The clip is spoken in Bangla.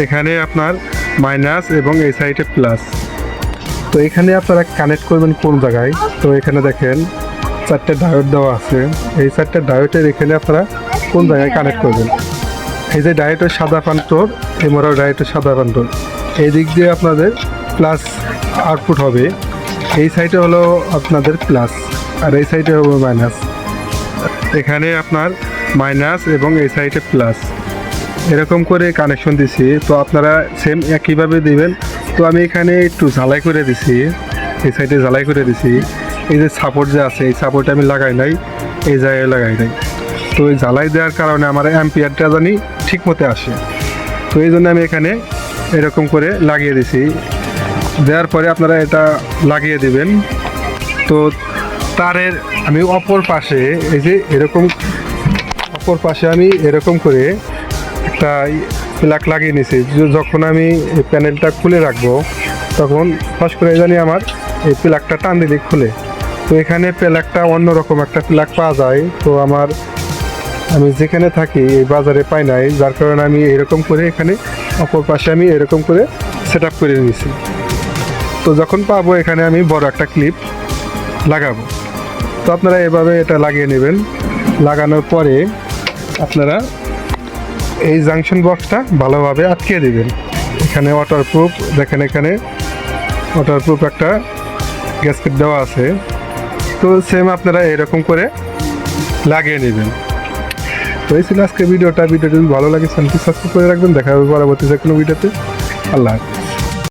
এখানে আপনার মাইনাস এবং এই সাইডে প্লাস। তো এখানে আপনারা কানেক্ট করবেন কোন জায়গায়, তো এখানে দেখেন 4টে ডায়োড দেওয়া আছে। এই 4টে ডায়োডের এখানে আপনারা কোন জায়গায় কানেক্ট করবেন। এই যে ডায়োডের সাদা প্রান্তর, এই মোড়ার ডায়োডের সাদা প্রান্তর, এই দিক দিয়ে আপনাদের প্লাস আউটপুট হবে। এই সাইডে হলো আপনাদের প্লাস আর এই সাইডে হবে মাইনাস। এখানে আপনার মাইনাস এবং এই সাইডে প্লাস, এরকম করে কানেকশন দিছি। তো আপনারা সেম একইভাবে দিবেন। তো আমি এখানে একটু ঝালাই করে দিছি, এই সাইডে ঝালাই করে দিছি। এই যে সাপোর্ট যে আছে, এই সাপোর্ট আমি লাগাই নাই, এই জায়গায় লাগাই নাই। তো এই ঝালাই দেওয়ার কারণে আমার অ্যাম্পিয়ারটা জানি ঠিক মতো আসে। তো এই জন্য আমি এখানে এরকম করে লাগিয়ে দিছি। দেওয়ার পরে আপনারা এটা লাগিয়ে দিবেন। তো তারের আমি অপর পাশে এই যে এরকম অপর পাশে আমি এরকম করে একটা প্লাগ লাগিয়ে নিয়েছি। যখন আমি এই প্যানেলটা খুলে রাখবো তখন ফার্স্ট করে জানি আমার এই প্লাগটা টান দিলে খুলে। তো এখানে প্লাগটা অন্যরকম একটা প্লাগ পাওয়া যায়। তো আমি যেখানে থাকি এই বাজারে পাই নাই, যার কারণে আমি এরকম করে এখানে অপর পাশে আমি এরকম করে সেট আপ করে নিয়েছি। তো যখন পাবো এখানে আমি বড় একটা ক্লিপ লাগাবো। তো আপনারা এভাবে এটা লাগিয়ে নেবেন। লাগানোর পরে আপনারা এই জাংশন বক্সটা ভালোভাবে আটকে দিবেন। এখানে ওয়াটারপ্রুফ দেখেন, এখানে ওয়াটারপ্রুফ একটা গ্যাসকেট দেওয়া আছে। তো সেম আপনারা এরকম করে লাগিয়ে নেবেন। তো এই ছিল আজকে ভিডিওটা। ভিডিওটি যদি ভালো লাগে চ্যানেলটি সাবস্ক্রাইব করে রাখবেন। দেখা হবে পরবর্তী যে কোনো ভিডিওতে। আল্লাহ হাফেজ।